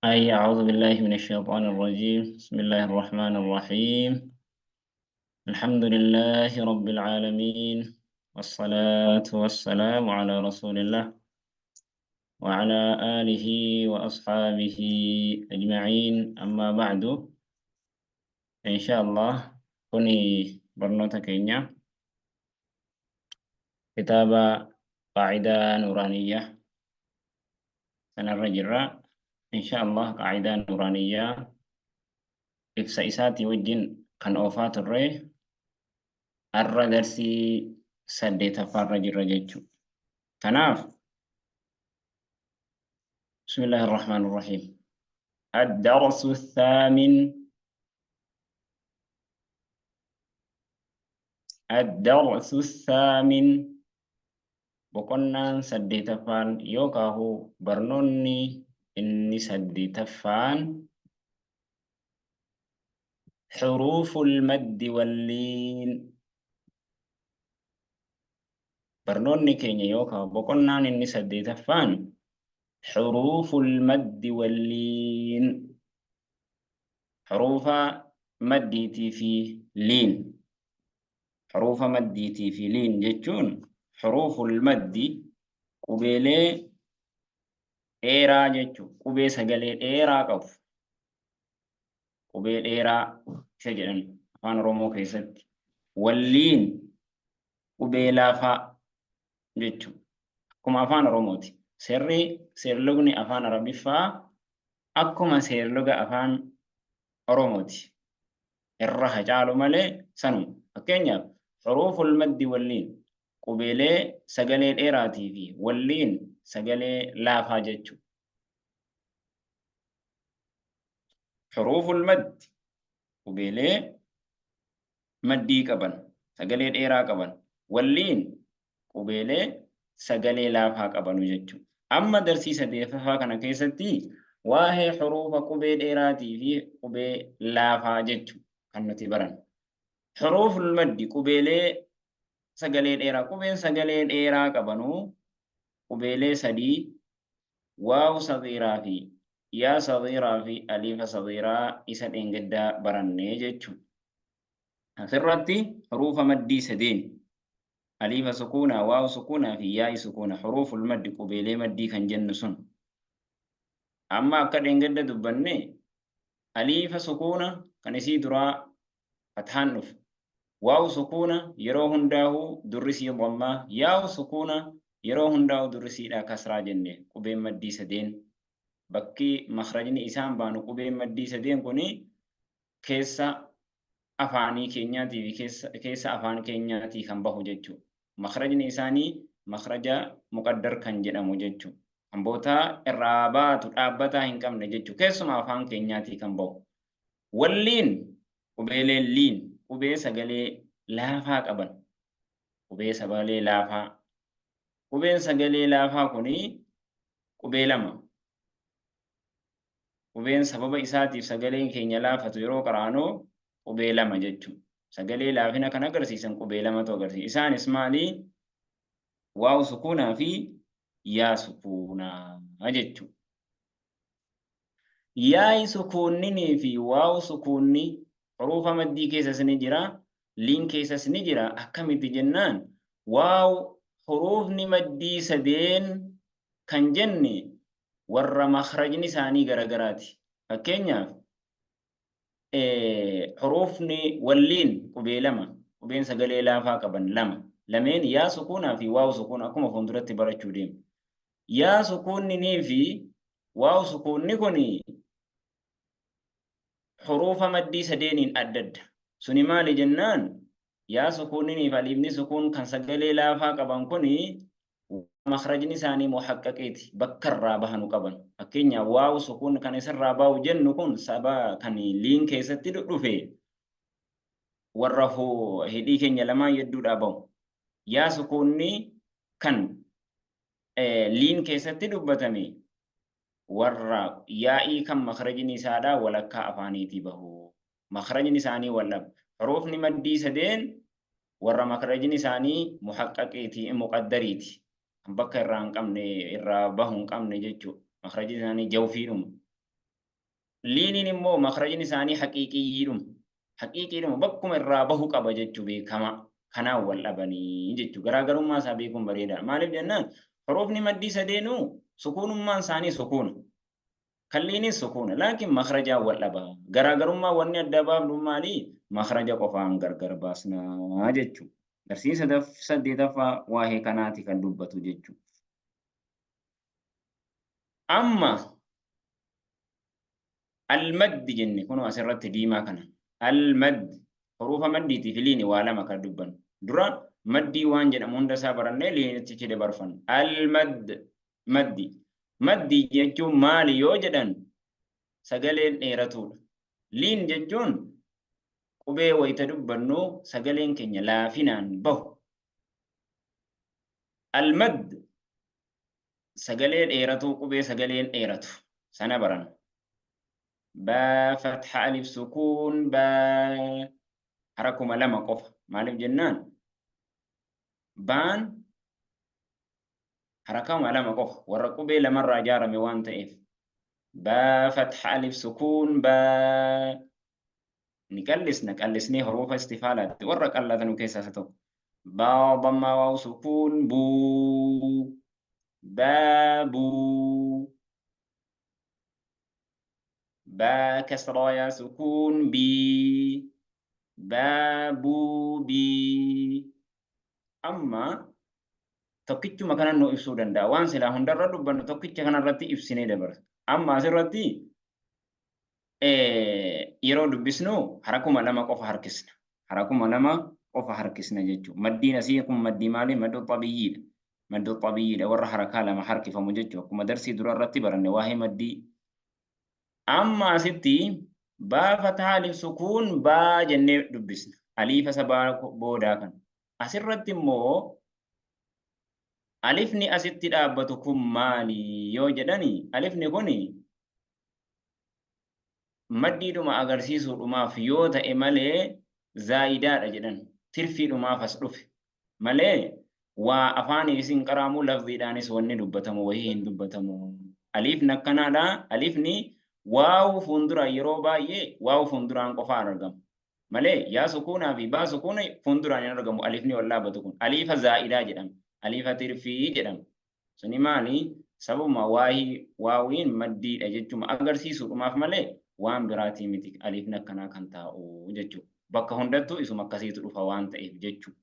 أعوذ بالله من الشيطان الرجيم. بسم الله الرحمن الرحيم. الحمد لله رب العالمين، والصلاة والسلام على رسول الله وعلى آله وأصحابه أجمعين. أما بعد، إن شاء الله كوني برنوتا كينيا كتاب قاعدة نورانية سنة الرجرة. إن شاء الله قاعدة نورانية إفسا إساتي وجين كان أوفات الري har'a darsii 8ffaarra jirra jechuudha. Kanaaf bismillahi irrahmaan irrahiim. Ad-darsu الثامن الدرس الثامن boqonnaan 8ffaan yookaahu barnoonni inni 8ffaan حروف المد واللين. barnoonni keenya yookaahu boqonnaan inni 8ffaan حروف المد واللين. حروف مديتي في لين. حروف مديتي في لين جتون حروف المد قبيلة إيرا جتو قبي سجلة إيرا قف قبيل إيرا شجرا أفان رومو كيست. واللين قبيلا فا جتو كما أفان روموتي سيرلغني أفان ربي فا أكما سيرلغ أفان روموتي الرها جعلوا ملي سنو أكينيا حروف المد واللين قبيلة سجلة إيراتي في واللين سجلة لا فاجتشو. حروف المد قبيلة مدي كبن سجلة إيرا كبن واللين قبيلة سجلة لا فا كبن وجتشو. أما درسي سديفها كان كيستي واهي حروف قبيل إيراتي في قبيل لا فاجتشو كانت برن. حروف المد قبيلة سجلة إيرا قبيل سجلة إيرا كبنو قبيلة سدي واو صغيرة في يا صغيرة في ألف صغيرة إسد إنجدا برنة جتشو. أخرتي حروف مدي سدين ألف سكونة واو سكونة في ياء سكونة حروف المد قبيلة مدي كان جنسون. أما أكد إنجدا دبنة ألف سكونة كان يسيدرا فتحنف واو سكونة يرو هنداه درسي ضمة ياء سكونة يرو هنداه درسي لا كسرى جنة قبيل مدي سدين. bakki makhrajni isaan baanu qubeen maddii sadeen kuni keessa afaanii keenyaatii fi keessa afaan keenyaatii kan bahu jechuudha. Makhrajni isaanii makhraja muqaddar kan jedhamu jechuudha. Hambootaa irraa baatu dhaabbataa hin qabne jechuudha. Keessuma afaan keenyaatii kan bahu. Walliin qubeeleen liin qubee sagalee laafaa qaban. Qubee sagalee laafaa. Qubeen sagalee laafaa kuni qubee lama. Qubeen sababa isaatiif sagaleen keenya laafatu yeroo qaraanu qubee lama jechuudha. Sagalee laafina kan agarsiisan qubee lamatu agarsiisa. Isaanis maali? Waaw sukuunaa fi yaa sukuunaa jechuudha. Yaa'i sukuunninii fi waaw sukuunni hurufa maddii keessas ni jira, liin keessas ni jira. Akkamitti jennaan waaw hurufni maddii sadeen kan jenne warra makhrajni isaanii garagaraati. Fakkeenyaaf hurufni walliin qubee lama, qubeen sagalee laafaa qaban lama. Lameen yaa sukuunaa fi waaw sukuun akkuma fuulduratti barachuu deemu. Yaa sukuunninii fi waaw sukuunni kuni hurufa maddii sadeeniin adda adda. Suni maali jennaan yaa sukuunninii fi alifni sukuun kan sagalee laafaa qaban kuni makhrajni isaanii muhaqqaqeeti bakka irraa bahanu qaban. Fakkeenyaaf waaw sukuun kan isarraa bahu jennu kun saba kan liin keessatti dhufe warra hidhii keenya lamaan hedduudhaa bahu. Yaa sukuunni kan liin keessatti dubbatame warra yaa'ii kan makhrajni isaadhaa walakkaa afaaniitii bahu. Makhrajni isaanii wallab. Hurufni maddii sadeen warra makhrajni isaanii muhaqqaqeeti muqaddariiti. Bakka irraa hin qabne irraa bahu hin qabne jechuudha. Makhrajni isaanii jawfiidhuma. liiniin immoo makrajni isaanii haqiiqiidhuma bakkuma irraa bahu qaba jechuu beekama. Kanaan wal dhabanii jechuu garaagarummaa isaa beekuun bareeda. Maaliif jennaan hurufni maddii sadeenuu sukuunummaan isaanii sukuuna. Kalliinis sukuuna laakiin makrajaan wal dhaba. Garaagarummaa wanni adda baafnu maali? Makraja qofaan gargar baasnaa jechuu. Darsiisa 8ffaa waa'ee kanaati kan dubbatu jechuu. Amma المد جنة كنوا أسرت ديما كنا المد حروف مدي تفليني ولا ما كدبن درا مدي وان جنا موندا سابرنا لين تيجي برفن مدي جتو مال يوجدن سجلين إيرتول لين جتون قبي ويتدبنو سجلين كنيا لا فينان به المد سجلين إيرتو قبي سجلين إيرتو سنة برن با فتح ألف سكون با حركم لما قف مالف جنان بان حركم لما قف ورقبي لمرة جار موان تئف با فتح ألف سكون با نكلسني حروف استفالة ورق الله ذنو كيسا ستو با ضم واو سكون بو بابو با كسرى يا سكون بي بابو بي أما tokkichu makana no ibsuu danda'a waan silaa hundarra dubbannu tokkicha kanarratti ibsinee dabarsa amma asirratti yeroo dubbisnu harakuma lama qofa harkisna jechuudha maddiin asii kun maddii maali maddu xabiyyiidha warra harakaa lama harkifamu jechuudha akkuma darsii durarratti baranne waa'ee maddii amma asitti baa fataa alif sukuun baa jennee dubbisna aliifa sabaa boodaa kan asirratti immoo alifni asitti dhaabbatu kun maali yoo jedhani alifni kun maddiidhuma agarsiisuudhumaaf yoo ta'e malee zaayidaadha jedhan tirfiidhumaaf as dhufe malee waa afaan isin qaraamu lafziidhaanis wanni dubbatamu wayii hin dubbatamu alifni akkanaadha alifni waaw fuuldura yeroo baay'ee waaw fuulduraan qofaan argamu malee yaa sukuunaa fi baa sukuuna fuulduraan hin argamu alifni wal dhaabbatu kun alifa zaa'idaa jedhama alifa tirfii jedhama suni maali sababuma waawiin maddiidha jechuudha agarsiisuudhumaaf malee waan biraatii miti alifni akkanaa kan taa'u jechuudha bakka hundattuu isuma akkasiitu dhufa waan ta'eef jechuudha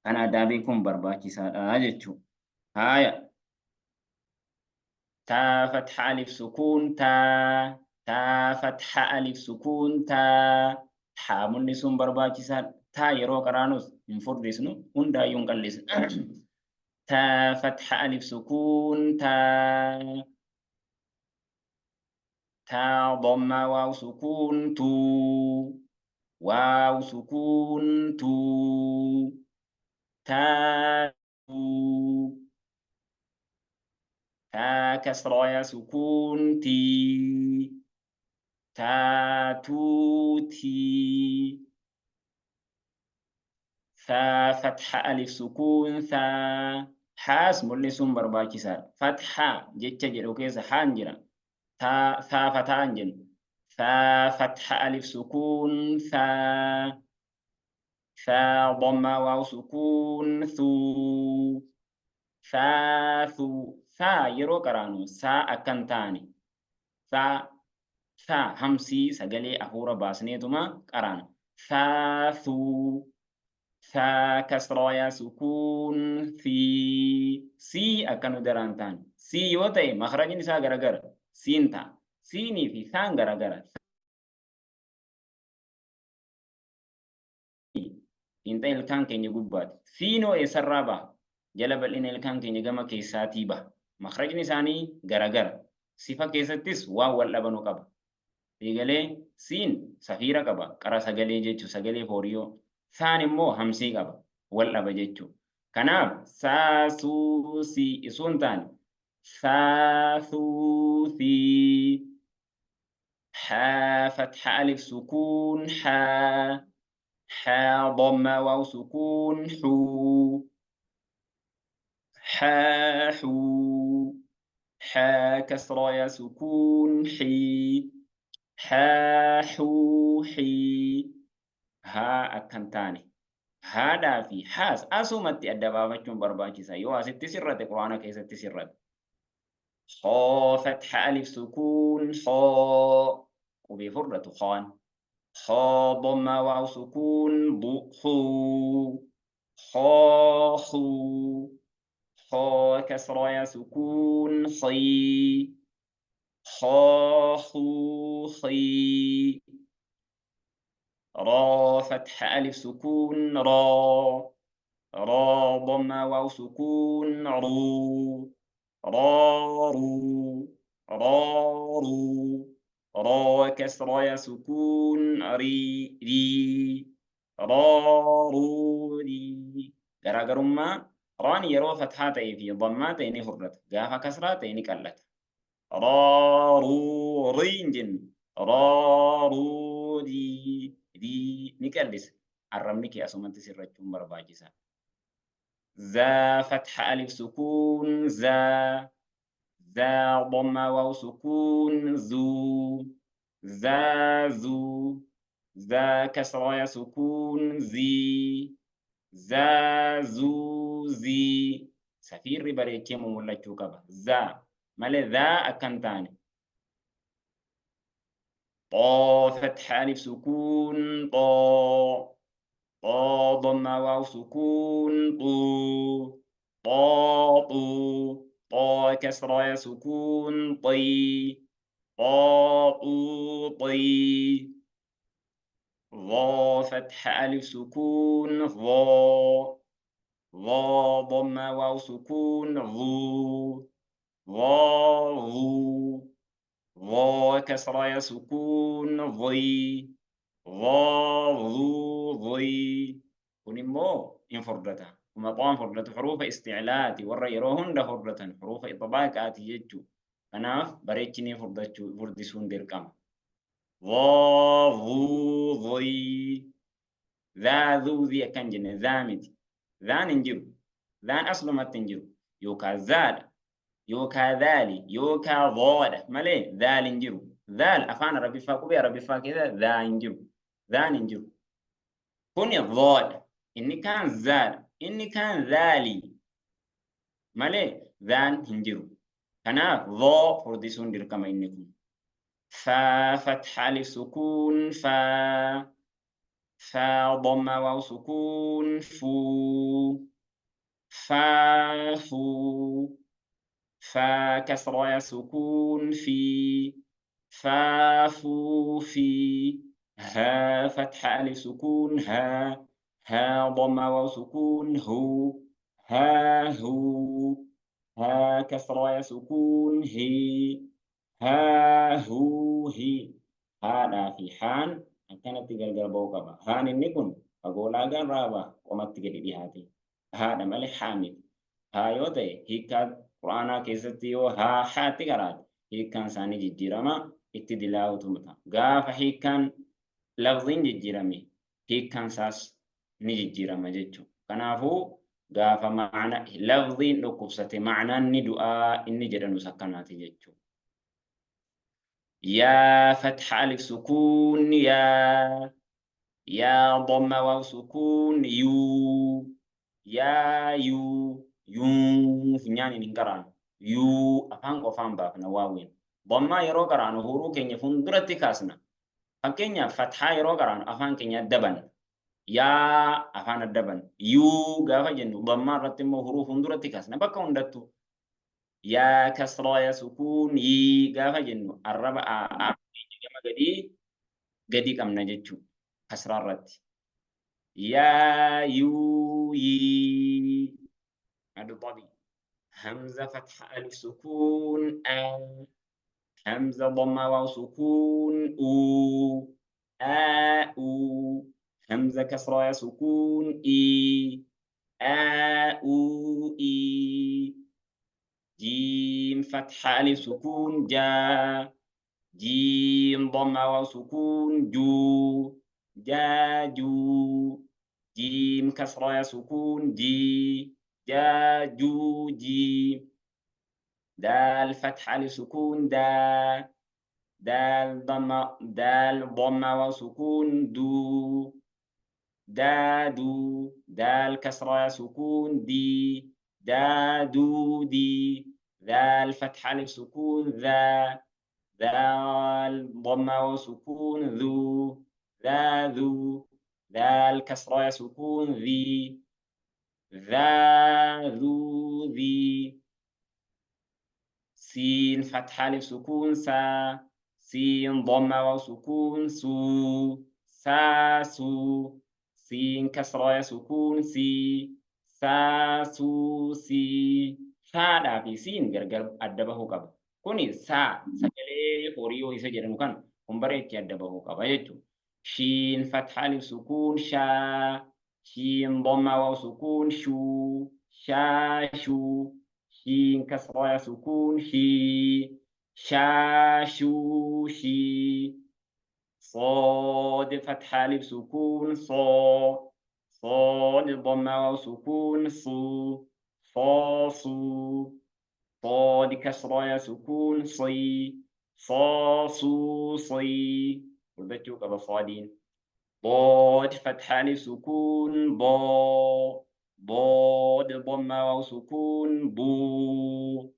kana adaabiin kun barbaachisaadha jechuudha haaya تا فتح ألف سكون تا فتح ألف سكون تا حامل نسون برباكسان تا يرو قرانوس انفردسنو هندا ينقلس تا فتح ألف سكون تا ضم واو سكون تو واو سكون تو تا تا كسرى يا سكون تي تو تي ثا فتح ألف سكون ثا حاس مولي سنبر باكسار فتحة جتة جلو كيسا حانجرا ثا فتانجن ثا فتح ألف سكون ثا ضم واو سكون ثو ثا يرو قرانو سا أكنتاني ثا همسي سجلي أهورا باسنيتما قران ثو ثا كسرى يا سكون في سي أكنو درانتان سي يوتي مخرج نساء غرغر سينتا سيني في ثان غرغر انت الكان كن يغبات سينو يسرابا جلب الان الكان كن يغما كيساتي با مخرج نساني غرغر صفه كيستس واو لبنو قبا يغلي سين سفيرا قبا قرا سغلي جچو سغلي فوريو ثاني مو همسي قبا ولبا جچو كناب سا سو سي اسونتان ثا ثو ثي حا فتح الف سكون حا ضم واو سكون حو حا حو حا كسرى يا سكون حي ها حو حي ها أكنتاني هذا في حاس أسومت الدبابة برباجيسا يو أستي سرت قرآن كيسة سرت خا فتح ألف سكون خا وبفرة خان خا ضم واو سكون ضو خو خا خو خا كسرة يا سكون خي خا خو خي را فتح ألف سكون را را ضم واو سكون رو را رو را رو را كسرة يا سكون ري ري را رو ري garaagarummaa raan yeroo fathaa ta'ee fi dhammaa ta'e ni furdata gaafa kasraa ta'e ni qallata raa ruu rii hin jennu raa ruu dii ni qallisa arrabni kee asumatti sirrachuun barbaachisaa ذا فتح ألف سكون ذا ضم واو سكون ذو ذا كسرة يا سكون زو زي سفير بريكي ممولا تشوكبا مالي ذا أكنتاني طا فتح ألف سكون طا ضم واو سكون طا كسرة يا سكون طي ضا فتح ألف سكون ضا ضم واو سكون ضا كسرة يا سكون ضي ونمو إن فردتا ومطعم فردة حروف استعلاتي ورا يروهن ده فردة حروف إطباقاتي يجو أناف بريتشني فردسون ديركام ضي ذو ذي كان جنة ذامد ذان انجرو ذان أصل ما تنجرو يوكا زاد يوكا ذالي يوكا ضاد مالي ذال انجرو ذال أفان ربي فاكو بي ربي فاكذا ذا انجرو ذان انجرو كوني ضاد إني كان زاد إني كان ذالي مالي ذان انجرو كنا ضو فردسون ديركما إنكم فا فتح ألف سكون فا ضم واو سكون فو فا كسرة يا سكون فو في ها فتح ألف سكون ها ضم واو سكون هو ها كسرة يا سكون هي هي هذا في حان كانت تقلقل بوقبا هان النكون أقول أقل رابا وما تقلي بهاتي هذا ملك حامد هايوتي هيكاد قرآن كيستيو ها حاتي قرات هيكان ساني ججيرما اتدلاو تمتا غاف هيكان لفظين ججيرمي هيكان ساس نججيرما ججو كنافو غاف معنى لفظين لقبسة معنى ندعاء إني جرنو سكناتي ججو يا فتح ألف سكون يا ضم واو سكون يو فنياني نقران أفان قفان باقنا واوين ضم يرو قران هورو كينيا فندرتي كاسنا فكينيا فتح يرو قران أفان كينيا دبن يا أفان الدبن غافا جنو ضم رتمو هورو فندرتي كاسنا بكا وندتو يا كسرة يا سكون غافا جنو الربع جمع قدي كم نجتشو كسرة رت يا يي هذا طبي همزة فتح ألف سكون همزة ضمة واو سكون أو همزة كسرة يا سكون إي جيم فتح ألف سكون جيم ضمة واو سكون جو جيم كسرة يا سكون جي دال فتح ألف سكون دال ضمة دال ضمة وسكون دو دادو دال كسرة سكون دي دادو دي ذال فتحة ألف سكون ذا ذال ضمة وسكون ذو ذا ذو ذال كسرة سكون ذي ذا ذو ذي سين فتحة ألف سكون سا سين ضمة وسكون سو سا سو سين كسرة سكون سي سا سو سي سا في سين غرغر أدبه قبل كوني سا سجلي هوريو إذا جرمو كان كمبريت أدبه قبل يجو شين فتحة ألف سكون شا شين ضمة وسكون شو شا شو شين كسرة سكون شي شا شو شي صاد فتحة ألف سكون صا صاد ضمة وسكون صو صا صو صاد كسرة سكون صي صا صو صي والبتو كذا صادين ضاد فتحة ألف سكون ضا ضاد ضمة وسكون بو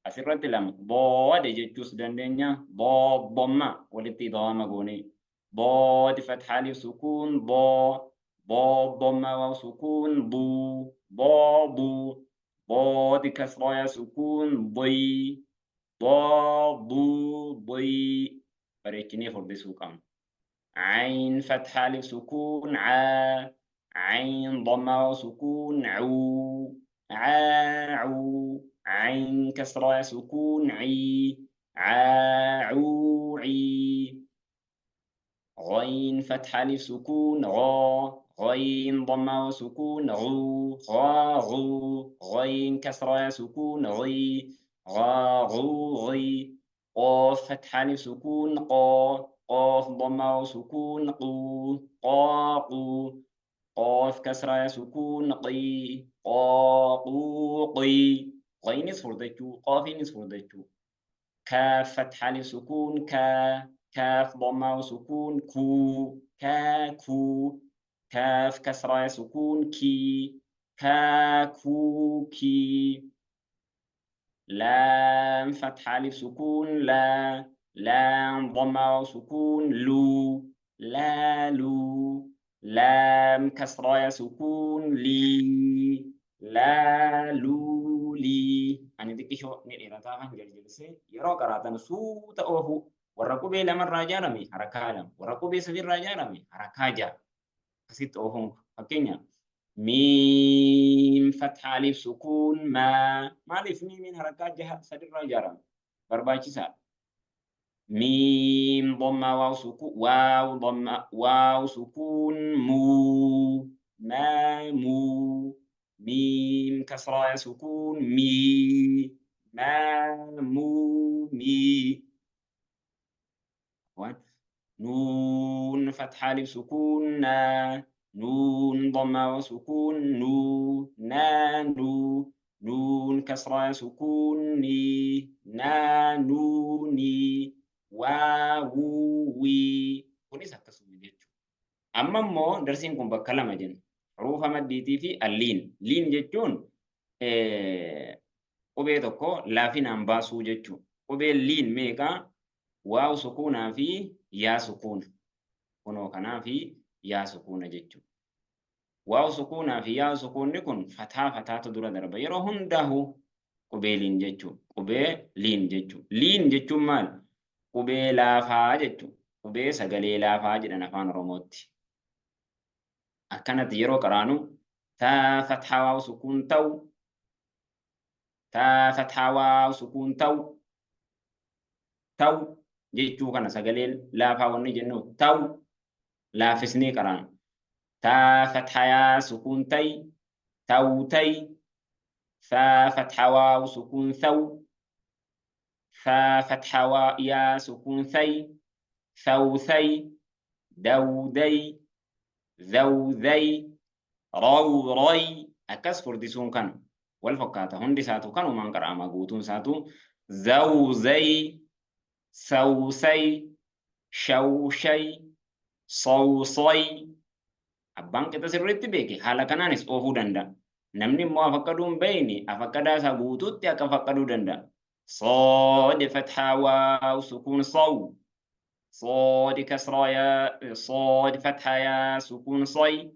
asirratti lama boode jechuus dandeenya boobomma walitti idghama goone boodi fatha alif sukuun boobomma waw sukuun boobu boodi kasra ya sukuun boobu bareechinee furdisuu qabna عين فتح ألف سكون عين ضمة وسكون عو عين كسرة سكون عي غين فتح ألف سكون غين ضمة وسكون غو غين كسرة سكون غي قاف فتح ألف سكون قاف ضمة وسكون قاقو قاف كسرة سكون قي غين نصف دجو قاف نصف دجو كاف فتح ألف سكون كاف ضمة وسكون كو كاف كسرة سكون كي كي لام فتح ألف سكون لام ضمة وسكون لو لام كسرة سكون لي أنا ديك شو نيرة تافن جلسة يروق راتن سوت أوه وركوب لما الرجال حركة وركوب سفير الرجال حركة كسيت أوه أكينيا ميم فتح ألف سكون ما ألف ميم حركات جهة سفير الرجال برباچيسا ميم ضمة واو سكون واو سكون مو ميم كسرة سكون مي نون فتحة ألف سكون نون ضمة وسكون نون كسرة سكون نوني واوي كوني akkasuma jechuudha. Amma immoo darsiin kun bakka lama jenna. Hurufa maddiitii fi alliin. Liin jechuun qubee tokko laafinaan baasuu jechuudha. Qubeen liin meeqaa? Waaw sukuunaa fi yaa sukuuna. Kunoo kanaa fi yaa sukuuna jechuudha. Waaw sukuunaa fi yaa sukuunni kun fataatu dura darba. Yeroo hundaa'u qubee liin jechuudha. Qubee liin jechuudha. Liin jechuun maal? Qubee laafaa jechuudha. Qubee sagalee laafaa jedhan afaan Oromootti. Akkanatti yeroo qaraanu taa fathaa waaw sukuun ta'u taa fathaa waaw sukuun ta'u jechuu kana sagalee laafaa wanni jennu ta'u laafisnee qaraanu. taa fathaa yaa sukuun ta'i ثا فتحة واو سكون ثو ثا فتحة واو يا سكون ثي ثوثي دودي ذوذي روري أكس فردسون كان والفكاتة هندي ساتو كانوا من قرأ ما قوتون ساتو زوزي سوسي شوشي صوصي abbaan qixa sirriitti beeke haala kanaanis oofuu danda'a. Namni immoo afaqqaduu hin beekne afaqqadaa isaa guutuutti akka faqqaduu danda'a. صاد فتحة واو سكون صو صاد كسرة يا صاد فتحة يا سكون صي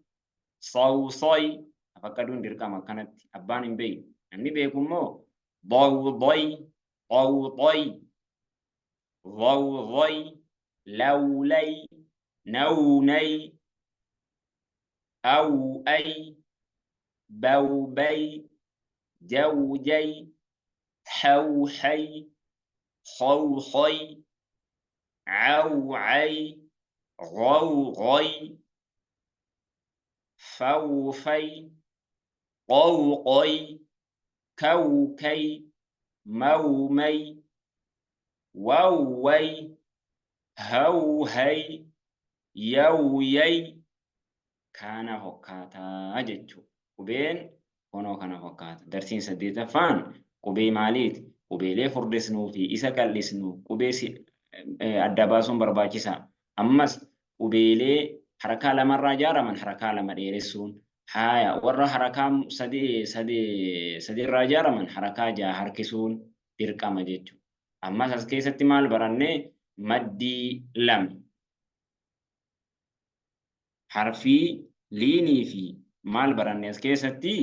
صو صي أفكرون دركما كانت أبان بي أني بيكم مو ضو ضي ضو ضي ضو ضي لولي نوني أو أي بوبي جوجي حوحي خوخي عوعي غوغي فوفي قوقي كوكي مومي ووي هوهي يويي كان فكاتا جتشو قبين كونو كان فكاتا درسين سديتا فان قبي ماليت قبيلي فردسنو في إسا كالسنو قبي أدباسون برباكسا أمس قبيلي حركة لما الرجارة من حركة لما ديرسون هايا ورا حركة سدي الرجارة من حركة جا حركسون dirqama jechuudha. Ammas as keessatti maal baranne maddii lama. Harfii liinii fi maal baranne as keessatti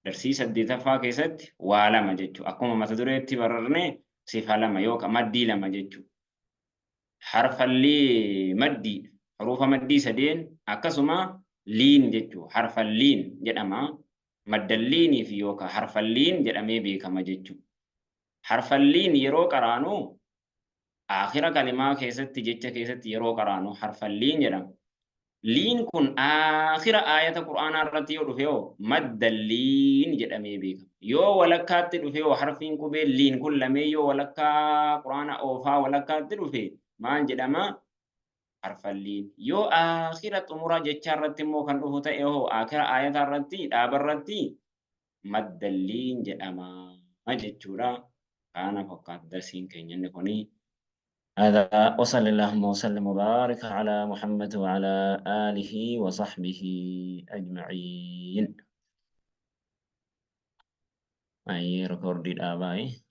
darsii 8ffaa keessatti waa lama jechuudha. Akkuma mata dureetti bararne sifa lama yookaan maddii lama jechuudha. Harfallee maddii haruufa maddii sadeen akkasuma liin jechuudha. Harfalliin jedhama. Maddalliinii fi yookaan harfalliin jedhamee beekama jechuudha. Harfalliin yeroo qaraanu akhira kalimaa keessatti jecha keessatti yeroo qaraanu harfalliin jedhama. Liin kun akhira ayata Qur'aanaa irratti yoo dhufe maddalliin jedhamee beekama. Yoo walakkaatti dhufe harfiin qubee liin kun lamee yoo walakkaa Qur'aana oofaa walakkaatti dhufe maal jedhama? Harfalliin. Yoo akhira xumura jecha irratti immoo kan dhufu ta'e akhira ayata irratti dhaaba irratti maddalliin jedhama jechuudha. أنا فقط درسين كين ينكوني هذا وصلى اللهم وسلم وبارك على محمد وعلى آله وصحبه أجمعين. أي ركوردي الآبائي